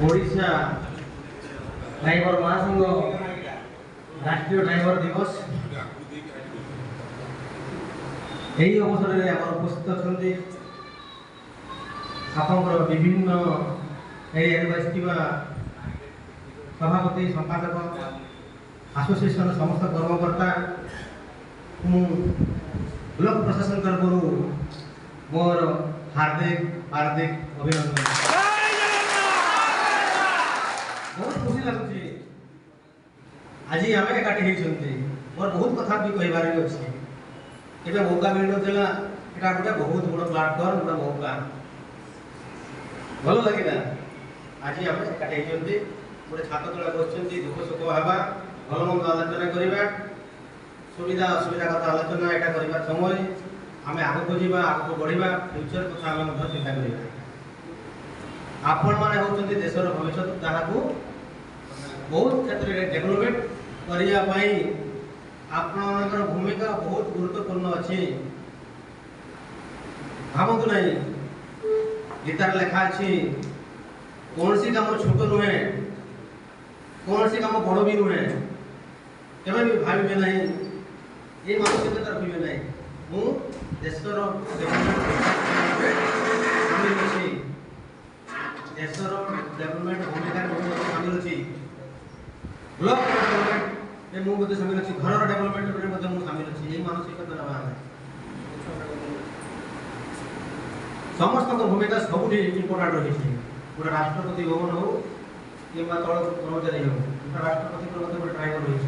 Odisha driver महासंघ राष्ट्रीय driver दिवस यही अवसर में आम उपस्थित अच्छा आप विभिन्न एरिया सभापति संपादक एसोसिएशन समस्त कर्मकर्ता ब्लॉक प्रशासन तरफ मोर हार्दिक हार्दिक अभिनंदन। बहुत खुशी लगुच आज आम एकाठी होती मोर बहुत कथा भी कहबार अच्छे केवे मौका मिल ना यहाँ गोटे बहुत बड़ प्लाटफर्म गोटे मौका भल लगे आज आम एकाठी होती गोटे छात तला बस दुख सुख हवा भल मंद आलोचना करवा सुविधा असुविधा कथा आलोचना यहाँ करवा समय आम आगक जा आगक बढ़ा फ्यूचर कथा आम चिंता करवा आपण मैंने होती देशर भविष्य ताकू बहुत क्षेत्र में डेवलपमेंट करने आपणकर भूमिका बहुत गुरुत्वपूर्ण अच्छी भावतु ना गीतार लेखा अच्छी कौन सी काम छोट नुहे कौन सी काम बड़ भी नुहे केवे भी भावे ना ये मानसिकता रखिए ना मु देशर देशर डेवलपमेंट भूमिका सामिल अच्छी ब्लॉक डेवलपमेंट मुझे सामिल अच्छी घर डेवलपमेंट सामिल अच्छी यही मानसिकता समस्त भूमिका सब इम्पोर्टाट रही गोटे राष्ट्रपति भवन हो कि तल कर्मचारी हो गोटे राष्ट्रपति गोटे ड्राइवर रही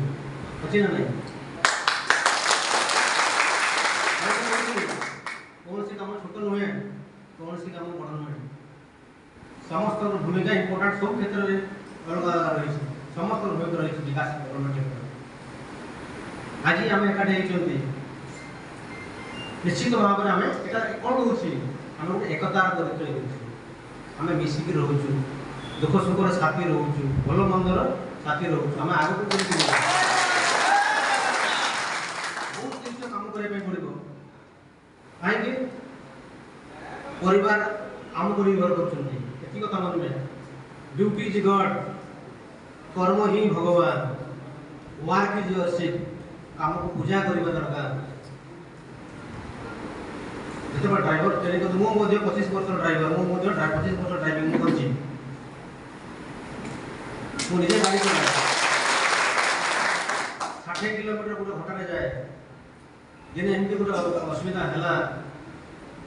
अच्छी ना नहीं कौन सी काम छोट नुहे कौन सी काम बड़ नुहे समस्त भूमिका इम्पोर्टाट सब क्षेत्र में अलग अलग रही समस्त भूमिका रही विकास क्षेत्र आज आम एकाठी निश्चित भाव में आम कौन रोचे आम गोटे एकतार परिचय आम मिसिक रोचु दुख सुखर साथी रोचु भल मंदर साथी रोचु आम आगे बहुत जिन कम करने पड़ो कहीं परिवार आमको निर्भर कर कथा मन ड्यूटी इज गॉड कर्म ही भगवान वर्क इज योर शिप काम को पूजा करने दरकार जो ड्राइवर ट्रेनिंग मुझे 25 वर्ष ड्राइवर मुझे 25 वर्ष ड्राइविंग मुझे गाड़ी चलाए 60 किलोमीटर गोटे घटना जाए दिन एमती गोटे असुविधा है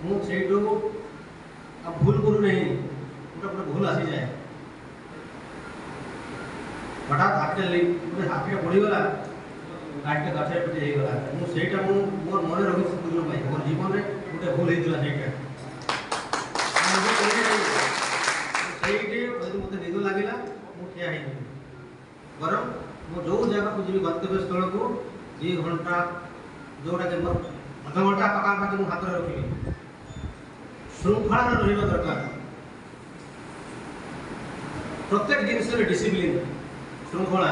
मुझे भूल करू नहीं गोटे भूल आसी जाए हठात हाथ पड़गला गाड़ी गछे पिटे होगा मोर मन रखी दिन मोर जीवन में गोटे भूल होता मत निद लगे मुझे बरम मो जो जगह को जी गंतव्य स्थल को 2 घंटा जोटा कि मोर अध घंटा पकापाखि मुझे हाथ रखी श्रृंखला रहा दरकार प्रत्येक जिनस डिसिप्लिन श्रृंखला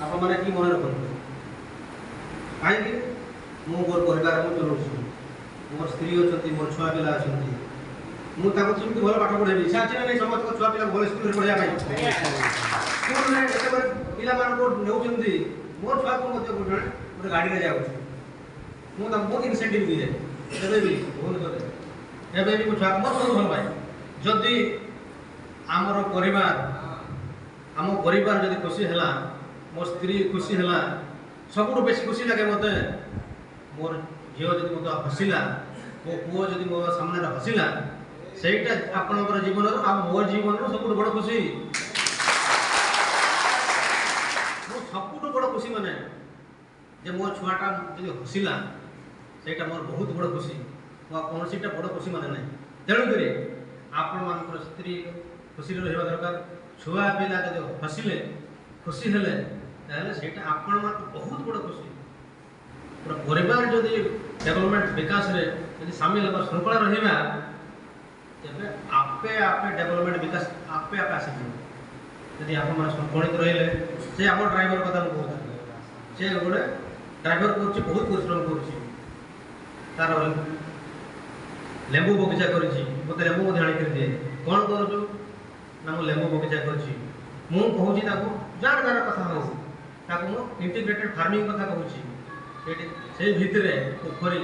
आप मैंने कि मन रखु कहीं मोर परिवार मुझे चलाऊँ मोर स्त्री अच्छा मोर छुआ पिला अच्छा मुझे भल पाठ पढ़ेबी इच्छा अच्छे ना नहीं समस्त छुआ पिला भल स्कूल पढ़ाई स्कूल पिला नौकरी मोर छुआ को गोटे गाड़ी में जाऊँ मुझे बहुत इनसेंटिव दिए एवं भी भुवनेश्वर एवं भी छुआ मत बहुत भल पाए जदि आमर परिवार जदि खुशी है मो स्त्री खुशी है सबुठ बेस खुशी लगे मत मोर झील जब मत हसला मो पुओ जब मो सामने हसला सहीटा आपणकर जीवन मोर जीवन सब बड़ खुशी सबुठ बड़ खुशी माने जे मो छुआटा जब हसला सहीटा मोर बहुत बड़ खुशी कौन सीटा बड़ खुशी माने ना तेणुक आपण मान स्त्री खुशी रहा दरकार छुआ पिला जब हसिले खुशी हेले सेटा आपण मान बहुत बड़ खुशी पूरा परिवार जदि डेवलपमेंट विकास रे यदि सामिल होगा श्रृंखला रहा तेरे आपे आपे डेवलपमेंट विकास आपे आपे आस यदि आप श्रृंखलित रहिले से आम ड्राइवर कथा कहता से गोटे ड्राइवर कर बहुत परिश्रम कर लेंबू बगीचा कर मत लेंबू दिए कौन करूँ ନା ମୁଁ ଲେମ୍ବୁ ବଗିଚା କରିଛି, ମୁଁ କହୁଛି ତାକୁ ଯାହାର ଯାହାର କଥା ହଉ ତାକୁ ମୁଁ ଇଣ୍ଟିଗ୍ରେଟେଡ୍ ଫାର୍ମିଂ କଥା କହୁଛି। ସେଠି ସେଇ ଭିତରେ ପୋଖରୀ,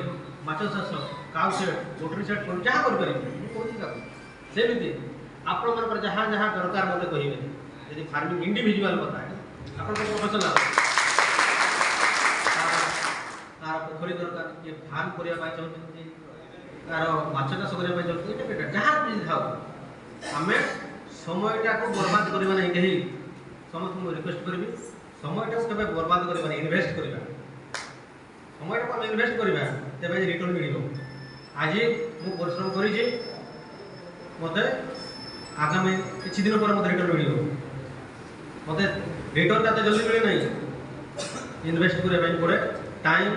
ମାଛ ଚାଷ, କାଉ ସେଟ୍, ପୋଲ୍ଟ୍ରି ସେଟ୍ ଯାହା କରିପାରିବି ମୁଁ କହୁଛି ତାକୁ। ସେମିତି ଆପଣମାନଙ୍କର ଯାହା ଯାହା ଦରକାର ମୋତେ କହିବେ। ଯଦି ଫାର୍ମିଂ ଇଣ୍ଡିଭିଜୁଆଲ୍ କଥା ଆପଣଙ୍କ ପ୍ରଫେସନାଲ୍ ତାର ପୋଖରୀ ଦରକାର, କିଏ ଫାର୍ମ କରିବା ପାଇଁ ଚାହୁଁଛନ୍ତି, ତାର ମାଛ ଚାଷ କରିବା ପାଇଁ ଚାହୁଁଛନ୍ତି, ଇଣ୍ଟିଗ୍ରେଟେଡ୍ ଯାହା ବି ଥାଉ ଆମେ সময়ଟାକୁ ବର୍ବାଦ କରିବା ନାହିଁ। କେହି ସମସ୍ତଙ୍କୁ ରିକ୍ୱେଷ୍ଟ କରିବି সময়ଟାକୁ କେବେ ବର୍ବାଦ କରିବା ନାହିଁ, ଇନଭେଷ୍ଟ କରିବା। সময়ଟାକୁ ଆମେ ଇନଭେଷ୍ଟ କରିବା ତେବେ ରିଟର୍ନ ମିଳିବ। ଆଜି ମୁଁ ପରିଶ୍ରମ କରିଛି, ମୋତେ ଆଗାମୀ କିଛି ଦିନ ପରେ ମୋତେ ରିଟର୍ନ ମିଳିବ। ମୋତେ ରିଟର୍ନଟା ଏତେ ଜଲ୍ଦି ମିଳେ ନାହିଁ, ଇନଭେଷ୍ଟ କରିବା ପାଇଁ ପଡ଼େ, ଟାଇମ୍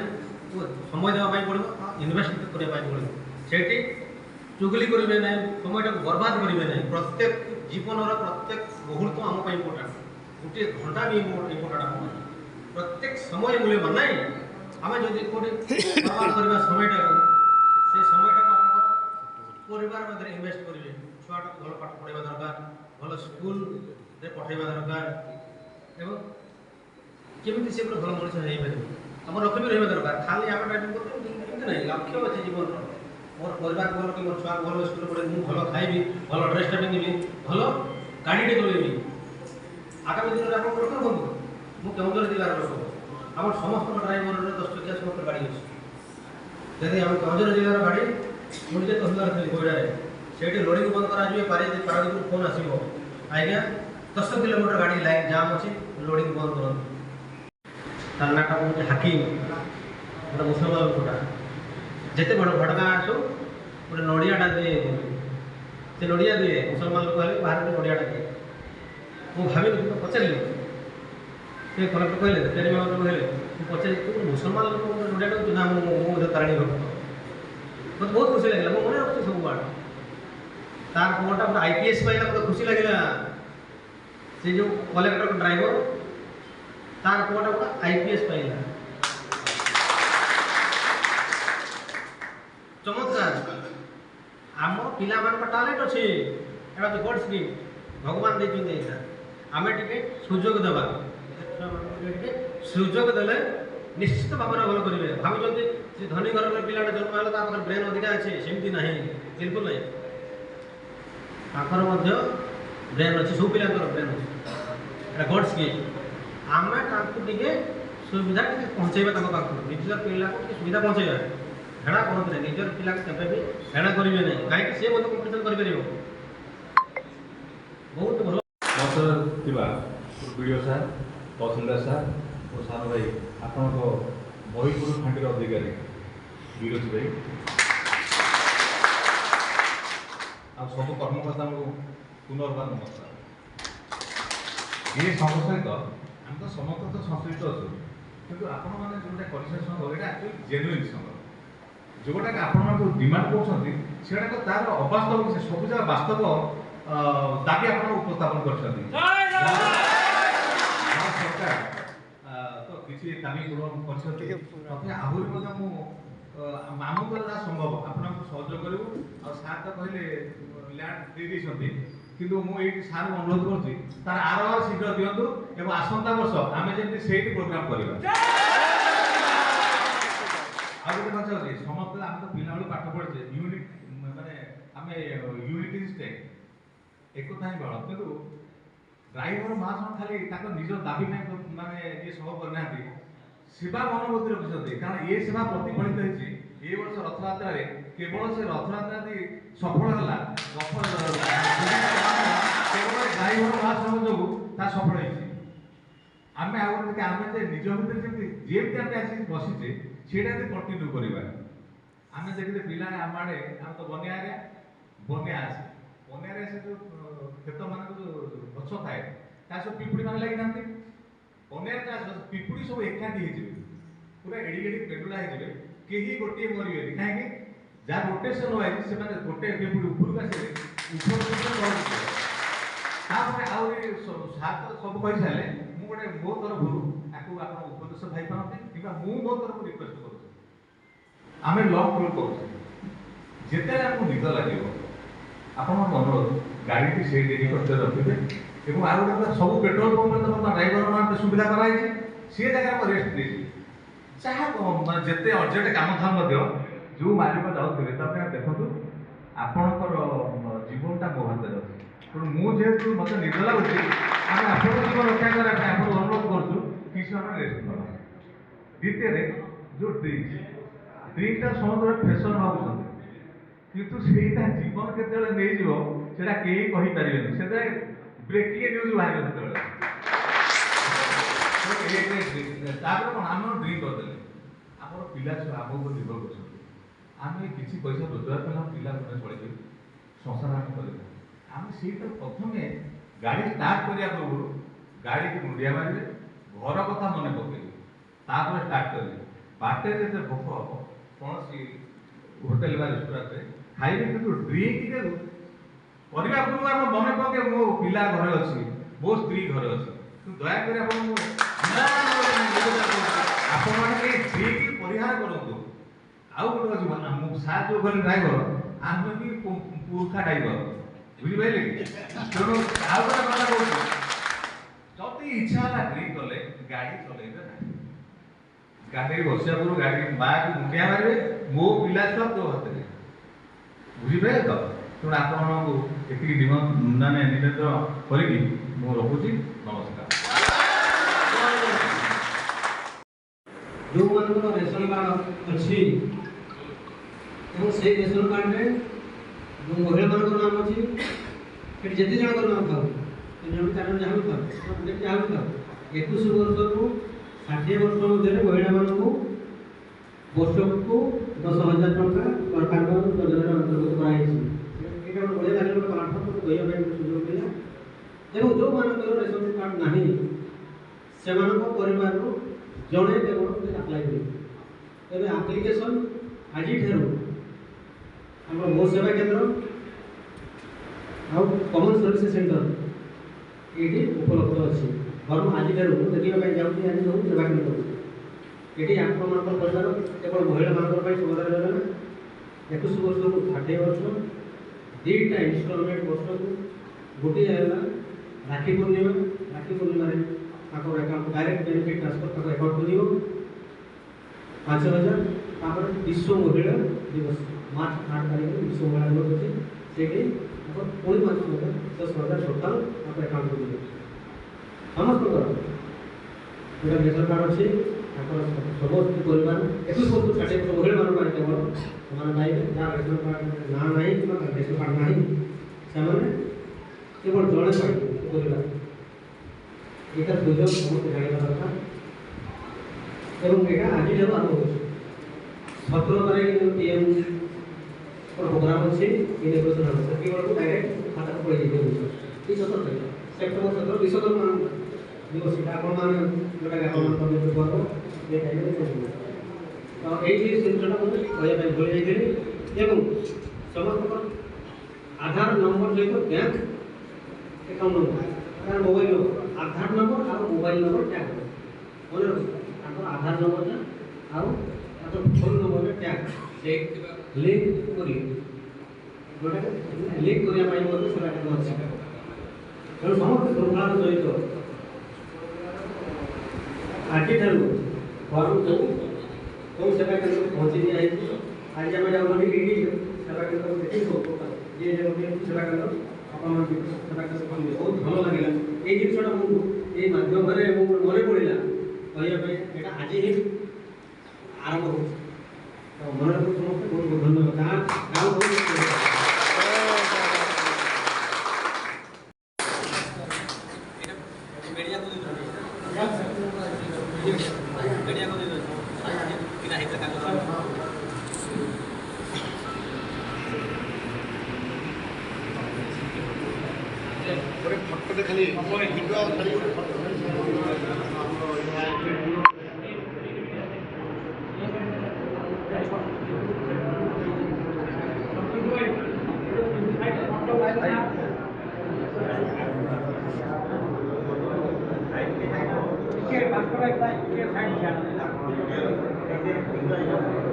ସମୟ ଦେବା ପାଇଁ ପଡ଼ିବ, ଇନଭେଷ୍ଟ କରିବା ପାଇଁ ପଡ଼ିବ। ସେଠି ଚୁଗଲି କରିବେ ନାହିଁ, সময়ଟାକୁ ବର୍ବାଦ କରିବେ ନାହିଁ। ପ୍ରତ୍ୟେକ ଜୀବନର ପ୍ରତ୍ୟେକ ମୁହୂର୍ତ୍ତ ଆମ ପାଇଁ ଇମ୍ପୋର୍ଟାଣ୍ଟ, ଗୋଟିଏ ଘଣ୍ଟା ବି ଇମ୍ପୋର୍ଟାଣ୍ଟ ଆମ ପାଇଁ। ପ୍ରତ୍ୟେକ ସମୟ ମୂଲ୍ୟବାନ ନାହିଁ। ଆମେ ଯଦି କେଉଁଠି ବର୍ବାଦ କରିବା ସମୟଟାକୁ, ସେ ସମୟଟାକୁ ଆପଣଙ୍କର ପରିବାର ମଧ୍ୟରେ ଇନଭେଷ୍ଟ କରିବେ। ଛୁଆଟାକୁ ଭଲ ପାଠ ପଢ଼ାଇବା ଦରକାର, ଭଲ ସ୍କୁଲରେ ପଠାଇବା ଦରକାର ଏବଂ କେମିତି ସେ ଗୋଟେ ଭଲ ମଣିଷ ହେଇପାରିବ ଆମର ଲକ୍ଷ୍ୟ ବି ରହିବା ଦରକାର। ଖାଲି ଆମେ ଡ୍ରାଇଭିଂ କରୁଛୁ ଏମିତି ନାହିଁ, ଲକ୍ଷ୍ୟ ଅଛି ଜୀବନର। ମୋର ପରିବାରକୁ ଭଲ କି ମୋର ଛୁଆକୁ ଭଲ ସ୍କୁଲ ପଢ଼େଇବି, ମୁଁ ଭଲ ଖାଇବି, ଭଲ ଡ୍ରେସ୍ଟା ପିନ୍ଧିବି, ଭଲ ଗାଡ଼ିଟେ ଚଲେଇବି। ଆଗାମୀ ଦିନରେ ଆପଣ ଲକ୍ଷ୍ୟ ରଖନ୍ତୁ। ମୁଁ କେଉଁଝର ଜିଲ୍ଲାର ଲୋକ, ଆମର ସମସ୍ତଙ୍କ ଡ୍ରାଇଭରର 10 ଚକିଆ ସମସ୍ତ ଗାଡ଼ି ଅଛି। ଯଦି ଆମ କେଉଁଝର ଜିଲ୍ଲାର ଗାଡ଼ି ମୁଁ ନିଜେ ତହସିଲଦାର ଥିଲି କୋଇଡ଼ାରେ, ସେଇଠି ଲୋଡ଼ିଂ ବନ୍ଦ କରାଯିବ, ପାରାଦୀପରୁ ଫୋନ୍ ଆସିବ, ଆଜ୍ଞା 10 କିଲୋମିଟର ଗାଡ଼ି ଲାଇନ୍ ଜାମ୍ ଅଛି, ଲୋଡ଼ିଂ ବନ୍ଦ କରନ୍ତୁ। ତାର ନାଁଟା ହେଉଛି ହାକିମ, ଗୋଟେ ମୁସଲମାନ ଲୋକଟା। ଯେତେ ବଡ଼ ଭଡ଼କା ଆସୁ ଗୋଟେ ନଡ଼ିଆଟା ଦିଏ, ସେ ନଡ଼ିଆ ଦିଏ, ମୁସଲମାନ ଲୋକ ହେଲେ ବାହାରେ ନଡ଼ିଆଟା ଦିଏ। ମୁଁ ଭାବିଲି, ମୁଁ ପଚାରିଲି, ସେ କଲେକ୍ଟର କହିଲେ, ତିଆରି ବାବୁ କହିଲେ, ମୁଁ ପଚାରିଲି ତୁ ମୁସଲମାନ ଲୋକ ନଡ଼ିଆ ଦେଉଛୁ ନା? ମୁଁ ତାରିଣୀ ଭକ୍ତ। ମୋତେ ବହୁତ ଖୁସି ଲାଗିଲା, ମୁଁ ମନେ ରଖୁଛି ସବୁଆଡ଼େ। ତାର ପୁଅଟା ଗୋଟେ IPS ପାଇଲା, ମୋତେ ଖୁସି ଲାଗିଲା। ସେ ଯେଉଁ କଲେକ୍ଟର ଡ୍ରାଇଭର, ତାର ପୁଅଟା ଗୋଟେ IPS ପାଇଲା। ଚମତ୍କାର। ଆମ ପିଲାମାନଙ୍କ ଟ୍ୟାଲେଣ୍ଟ ଅଛି, ଏଇଟା ହେଉଛି ଗଡ୍ସ ଗିଫ୍ଟ, ଭଗବାନ ଦେଇଛନ୍ତି ଏଇଟା। ଆମେ ଟିକେ ସୁଯୋଗ ଦେବା, ଟିକେ ସୁଯୋଗ ଦେଲେ ନିଶ୍ଚିତ ଭାବରେ ଭଲ କରିବେ। ଭାବୁଛନ୍ତି ସେ ଧନୀ ଘରର ପିଲାଟା ଜନ୍ମ ହେଲା ତା ପାଖରେ ବ୍ରେନ୍ ଅଧିକା ଅଛି, ସେମିତି ନାହିଁ, ବିଲକୁଲ ନାହିଁ। ତାଙ୍କର ମଧ୍ୟ ବ୍ରେନ୍ ଅଛି, ସବୁ ପିଲାଙ୍କର ବ୍ରେନ୍ ଅଛି, ଏଇଟା ଗଡ୍ସ ଗିଫ୍ଟ। ଆମେ ତାଙ୍କୁ ଟିକେ ସୁବିଧା ଟିକେ ପହଞ୍ଚାଇବା, ତାଙ୍କ ପାଖକୁ ନିଜର ପିଲାକୁ ଟିକେ ସୁବିଧା ପହଞ୍ଚାଇବା। ହେଳା କରନ୍ତୁ ନାହିଁ, ନିଜର ପିଲାକୁ କେବେ ବି ହେଳା କରିବେ ନାହିଁ, କାହିଁକି ସେ ମଧ୍ୟ କମ୍ପିଟିସନ୍ କରିପାରିବ। ବହୁତ ଭଲ ଥିବା ବିଡ଼ିଓ ସାର୍, ତହସିଲଦାର ସାର୍ ଓ ସାନ ଭାଇ, ଆପଣଙ୍କ ମହିପୁର ଫାଣ୍ଡିର ଅଧିକାରୀ ବିରୋଧୀ ଭାଇ ଆଉ ସବୁ କର୍ମକର୍ତ୍ତାଙ୍କୁ ପୁନର୍ବାର ନମସ୍କାର। ଏ ସଂଘ ସହିତ ଆମେ ତ ସମସ୍ତେ ତ ସଂଶ୍ଳିଷ୍ଟ ଅଛୁ, କିନ୍ତୁ ଆପଣମାନେ ଯେଉଁଟା କରିଛନ୍ତି ସଂଘ, ଏଇଟା ଆକ୍ଚୁଆଲି ଜେନୁଇନ୍ ସଂଘ। ଯେଉଁଟାକି ଆପଣମାନେ ଯେଉଁ ଡିମାଣ୍ଡ କରୁଛନ୍ତି ସେଇଟା ତ ତାର ଅବାସ୍ତବ, ସେ ସବୁ ଯାକ ବାସ୍ତବ ଦାବି ଆପଣ ଉପସ୍ଥାପନ କରିଛନ୍ତି। ସରକାର ତ କିଛି ଦାବି ପୂରଣ କରିଛନ୍ତି, ତଥାପି ଆହୁରି ମଧ୍ୟ ମୁଁ ଆମ ଦ୍ୱାରା ଯାହା ସମ୍ଭବ ଆପଣଙ୍କୁ ସହଯୋଗ କରିବୁ। ଆଉ ସାର୍ ତ କହିଲେ ଲ୍ୟାଣ୍ଡ ଦେଇଦେଇଛନ୍ତି, କିନ୍ତୁ ମୁଁ ଏଇଠି ସାର୍ଙ୍କୁ ଅନୁରୋଧ କରୁଛି ତାର ଆର ଶୀଘ୍ର ଦିଅନ୍ତୁ ଏବଂ ଆସନ୍ତା ବର୍ଷ ଆମେ ଯେମିତି ସେଇଠି ପ୍ରୋଗ୍ରାମ କରିବା। ଆଉ ଗୋଟେ କଥା ଅଛି, ସମସ୍ତେ ଆମେ ତ ପିଲାବେଳୁ ପାଠ ପଢିଛେ, ୟୁନିଟ୍ ମାନେ ଆମେ ୟୁନିଟି ଷ୍ଟେଟ୍, ଏକତା ହିଁ ବଳ। କିନ୍ତୁ ଡ୍ରାଇଭର ମହାଶୟ ଖାଲି ତାଙ୍କ ନିଜ ଦାବି ପାଇଁ ମାନେ ଇଏ ସହ କରିନାହାନ୍ତି, ସେବା ମନୋବୃତ୍ତି ରଖିଛନ୍ତି। କାରଣ ଏ ସେବା ପ୍ରତିଫଳିତ ହେଇଛି ଏ ବର୍ଷ ରଥଯାତ୍ରାରେ। କେବଳ ସେ ରଥଯାତ୍ରା ସଫଳ ହେଲା, କେବଳ ଡ୍ରାଇଭର ମହାଶୟ ଯୋଗୁଁ ତା ସଫଳ ହେଇଛି। ଆମେ ଆଉ ଗୋଟେ ଆମେ ଯେ ନିଜ ଭିତରେ ଯେମିତି ଆମେ ଆସିକି ବସିଛେ ସେଇଟା ଯଦି କଣ୍ଟିନ୍ୟୁ କରିବା। ଆମେ ଦେଖିଲେ ପିଲା ଆମ ଆଡ଼େ, ଆମେ ତ ବନ୍ୟା ଏରିଆ, ବନ୍ୟା ଆସେ, ବନ୍ୟାରେ ସେ ଯେଉଁ କ୍ଷେତ ମାନଙ୍କ ଯେଉଁ ଗଛ ଥାଏ ତା ସବୁ ପିପୁଡ଼ି ମାନେ ଲାଗିଥାନ୍ତି। ବନ୍ୟାରେ ପିପୁଡ଼ି ସବୁ ଏକାଠି ହେଇଯିବେ, ପୁରା ଏଡ଼ିକି ଏଡ଼ିକି ପେଣ୍ଡୁଳା ହେଇଯିବେ, କେହି ଗୋଟିଏ ମରିବେନି। କାହିଁକି? ଯାହା ରୋଟେସନ ହଉଛି ସେମାନେ ଗୋଟେ ପିପୁଡ଼ି ଉପରକୁ ଆସିଲେ ତାପରେ ଆହୁରି ସାର୍ ତ ସବୁ କହିସାରିଲେ। ମୁଁ ଗୋଟେ ମୋ ତରଫରୁ ତାକୁ ଆପଣ ଉପଦେଶ ପାଇପାରନ୍ତି କିମ୍ବା ମୁଁ ମୋ ତରଫରୁ ରିକ୍ୱେଷ୍ଟ କରୁଛି, ଆମେ ଲଙ୍ଗ ଟୁର୍ କରୁଛେ, ଯେତେବେଳେ ଆମକୁ ନିଦ ଲାଗିବ ଆପଣଙ୍କ ଅନୁରୋଧ ଗାଡ଼ିଟି ସେଇ ନିକଟରେ ରଖିବେ ଏବଂ ଆଉ ଗୋଟେ କଥା ସବୁ ପେଟ୍ରୋଲ ପମ୍ପରେ ତ ବର୍ତ୍ତମାନ ଡ୍ରାଇଭରମାନଙ୍କୁ ସୁବିଧା କରାଯାଇଛି ସେ ଜାଗାରେ ରେଷ୍ଟ ନେଇଯିବେ ଯାହା ମାନେ ଯେତେ ଅର୍ଜେଣ୍ଟ କାମ ଥାଉ ମଧ୍ୟ ଯେଉଁ ମାଲିକ ଯାଉଥିବେ ତାପରେ ଦେଖନ୍ତୁ ଆପଣଙ୍କର ଜୀବନଟା ମୋ ହାତରେ ଅଛି ତେଣୁ ମୁଁ ଯେହେତୁ ମୋତେ ନିଦ ଲାଗୁଛି ଆମେ ଆପଣଙ୍କ ଜୀବନ ରକ୍ଷା କରିବା ପାଇଁ ଆପଣଙ୍କୁ ଅନୁରୋଧ କରୁଛୁ କିଛି ସମୟ ରେଷ୍ଟ ନେବା ଦ୍ୱିତୀୟରେ ଯେଉଁ ଡ୍ରିଙ୍କଟା ସମସ୍ତେ ଫ୍ୟାସନ୍ ଭାବୁଛନ୍ତି କିନ୍ତୁ ସେଇଟା ଜୀବନ କେତେବେଳେ ନେଇଯିବ ସେଇଟା କେହି କହିପାରିବେନି ସେତେବେଳେ ବ୍ରେକିଂ ନ୍ୟୁଜ୍ ବାହାରିବ ସେତେବେଳେ ତାପରେ କ'ଣ ଆମେ ଡ୍ରିଙ୍କ କରିଦେଲେ ଆମର ପିଲା ଛୁଆ ଆମ ଉପରେ ନିର୍ଭର କରୁଛନ୍ତି ଆମେ କିଛି ପଇସା ରୋଜଗାର କଲେ ଆମ ପିଲା ଘରେ ଚଳିବେ ସଂସାର ଆମେ କରିବୁ ଆମେ ସେଇଟା ପ୍ରଥମେ ଗାଡ଼ି ଷ୍ଟାର୍ଟ କରିବା ପୂର୍ବରୁ ଗାଡ଼ିକୁ ମୁଣ୍ଡିଆ ମାରିବେ ଘର କଥା ମନେ ପକେଇବେ ତାପରେ ଷ୍ଟାର୍ଟ କରିବେ ବାଟରେ ଯେତେ ଭୋକ ହବ କୌଣସି ହୋଟେଲ ବା ରେଷ୍ଟୁରାଣ୍ଟରେ ଖାଇବେ କିନ୍ତୁ ଡ୍ରିଙ୍କ କରିବା ପୂର୍ବରୁ ଆମ ମନେ ପକେଇବେ ମୋ ପିଲା ଘରେ ଅଛି ମୋ ସ୍ତ୍ରୀ ଘରେ ଅଛି କିନ୍ତୁ ଦୟାକରି ଆପଣମାନେ ଏଇ ଡ୍ରିଙ୍କ ପରିହାର କରନ୍ତୁ ଆଉ ଗୋଟେ ଅଛି ମୁଁ ସାର୍ ଯୋଉ ଗଲେ ଡ୍ରାଇଭର ଆମେ ବି ପୁରୁଖା ଡ୍ରାଇଭର ବୁଝିପାରିଲେ କି ତେଣୁ ଆଉ ଗୋଟେ କଥା କହୁଛି ଯଦି ଇଚ୍ଛା ହେଲା ଡ୍ରିଙ୍କ କଲେ ଗାଡ଼ି ଚଲେଇବେ ନାହିଁ ଗାଡ଼ିରେ ବସିବା ପୂର୍ବରୁ ଗାଡ଼ି ମାଆକୁ ମୁଣ୍ଡିଆ ମାରିବେ ମୋ ପିଲା ଛୁଆ ତୋ ହାତରେ ବୁଝିପାରିଲେ ତ ତେଣୁ ଆପଣଙ୍କୁ ଏତିକି ମାନେ ନିବେଦନ କରିକି ମୁଁ ରଖୁଛି ନମସ୍କାର ଯେଉଁମାନଙ୍କର ରେସନ କାର୍ଡ଼ ଅଛି ଏବଂ ସେଇ ରେସନ କାର୍ଡ଼ରେ ଯେଉଁ ମହିଳାମାନଙ୍କର ନାମ ଅଛି ସେଠି ଯେତେ ଜଣଙ୍କର ନାମ ଥାଉ 3 ଜଣ 4 ଜଣ ଯାହା ବି ଥାଉ ଯାହା ବି ଥାଉ 21 ବର୍ଷରୁ 60 ବର୍ଷ ମଧ୍ୟରେ ମହିଳାମାନଙ୍କୁ ବର୍ଷକୁ 10,000 ଟଙ୍କା ସରକାରଙ୍କ ଯୋଜନାରେ ଅନ୍ତର୍ଭୁକ୍ତ କରାଯାଇଛି ଏଇଟା ଗୋଟେ ବଢ଼ିଆ ଲାଗିଲା ଗୋଟେ ପ୍ଲାଟଫର୍ମ କହିବା ପାଇଁ ଗୋଟେ ସୁଯୋଗ ମିଳିଲା ଏବଂ ଯେଉଁମାନଙ୍କର ରେସନ କାର୍ଡ଼ ନାହିଁ ସେମାନଙ୍କ ପରିବାରରୁ ଜଣେ କେବଳ ଆପ୍ଲାଏ କରିବେ ତେବେ ଆପ୍ଲିକେସନ୍ ଆଜିଠାରୁ ଆମର ମୋ ସେବା କେନ୍ଦ୍ର ଆଉ କମନ୍ ସର୍ଭିସ୍ ସେଣ୍ଟର ଏଇଠି ଉପଲବ୍ଧ ଅଛି ବରଂ ଆଜିଠାରୁ ମୁଁ ଦେଖିବା ପାଇଁ ଯାଉଛି ଆଜି ସବୁ ସେବା କେନ୍ଦ୍ର ଏଠି ଆପଣମାନଙ୍କର ପରିବାର କେବଳ ମହିଳାମାନଙ୍କ ପାଇଁ ସୁବିଧା ଯୋଜନା 21 ବର୍ଷରୁ 60 ବର୍ଷ 2ଟା ଇନଷ୍ଟଲମେଣ୍ଟ ବର୍ଷକୁ ଗୋଟିଏ ହେଲା ରାକ୍ଷୀ ପୂର୍ଣ୍ଣିମାରେ ତାଙ୍କର ଆକାଉଣ୍ଟ ଡାଇରେକ୍ଟ ବେନିଫିଟ୍ ଟ୍ରାନ୍ସଫର ତାଙ୍କ ଆକାଉଣ୍ଟକୁ ଯିବ 5,000 ତାପରେ ବିଶ୍ୱ ମହିଳା ଦିବସ ମାର୍ଚ୍ଚ 8 ତାରିଖରେ ବିଶ୍ୱ ମହିଳା ଦିବସ ଅଛି ସେଇଠି ତାଙ୍କର ପୁଣି 5,000 10,000 ଟୋଟାଲ ତାଙ୍କ ଆକାଉଣ୍ଟକୁ ଯିବ ସମସ୍ତଙ୍କର ଗୋଟେ ରେସନ କାର୍ଡ଼ ଅଛି ତାଙ୍କର ସମସ୍ତ ପରିବାର 21 ବର୍ଷରୁ 60 ବର୍ଷ ମହିଳାମାନଙ୍କ ପାଇଁ କେବଳ ସେମାନେ ପାଇବେ ଯାହା ରେସନ କାର୍ଡ଼ ନାଁ ନାହିଁ କିମ୍ବା ରେସନ କାର୍ଡ଼ ନାହିଁ ସେମାନେ କେବଳ ଜଣେ ପାଇବେ ପରିବାର ଏଇଟା ସୁଯୋଗ ସମସ୍ତେ ଜାଣିବା ଦରକାର ଏବଂ ଏଇଟା ଆଜିଠାରୁ ଆରମ୍ଭ ହେଉଛି 17 ତାରିଖ PM ପ୍ରୋଗ୍ରାମ ଅଛି ଇନୋଗ୍ରେସନ ହେବ ସେତିକି ବେଳକୁ ଡାଇରେକ୍ଟ ଖାତାକୁ ପଳେଇଯିବ ଏଇ 17 ତାରିଖ ସେପ୍ଟେମ୍ବର 17 ବିଶ୍ୱକର୍ମା ଦିବସ ସେଇଟା ଆପଣମାନେ ଯେଉଁଟାକି ଆପଣମାନଙ୍କ ପର୍ବ ଏ ଟାଇମରେ ତ ଏଇଠି ଜିନିଷଟା ମୁଁ କହିବା ପାଇଁ ଭୁଲି ଯାଇଥିଲି ଏବଂ ସମସ୍ତଙ୍କର ଆଧାର ନମ୍ବର ସହିତ ବ୍ୟାଙ୍କ ଆକାଉଣ୍ଟ ନମ୍ବର ତାର ମୋବାଇଲ ନମ୍ବର ଆଧାର ନମ୍ବର ଆଉ ମୋବାଇଲ ନମ୍ବର ଟ୍ୟାଗ ମନେ ରଖନ୍ତୁ ତାଙ୍କର ଆଧାର ନମ୍ବରଟା ଆଉ ତାଙ୍କର ଫୋନ୍ ନମ୍ବରଟା ଟ୍ୟାଗ ଲିଙ୍କ କରିବେ ଯେଉଁଟାକି ଲିଙ୍କ କରିବା ପାଇଁ ମଧ୍ୟ ସେଟା କେତେ ଅଛି ତେଣୁ ସମସ୍ତେ ଶୃଙ୍ଖଳାର ସହିତ ଆଜିଠାରୁ ଫର୍ମ କେଉଁ ସେବା କେନ୍ଦ୍ରକୁ ପହଞ୍ଚି ଦିଆଯାଇଛି ଆଜି ଆମେ ଯାଉଛନ୍ତି ଏଇଠି ସେବା କେନ୍ଦ୍ରକୁ ଦେଖି ଯିଏ ଯାଉଛନ୍ତି ସେବା କେନ୍ଦ୍ର ଆପଣମାନେ ସେବା କେନ୍ଦ୍ର ବହୁତ ଭଲ ଲାଗିଲା ଏଇ ଜିନିଷଟା ମୁଁ ଏଇ ମାଧ୍ୟମରେ ମୁଁ ମନେ ପଡ଼ିଲା କହିବା ପାଇଁ ଏଇଟା ଆଜି ହିଁ ଆରମ୍ଭ ହେଉଛି ତ ମନେ ରଖୁ ସମସ୍ତେ ବହୁତ ବହୁତ ଧନ୍ୟବାଦ ଆଉ ଫଟୋ ଖାଲି ଭିଡ଼ିଓ ଖାଲି Thank you.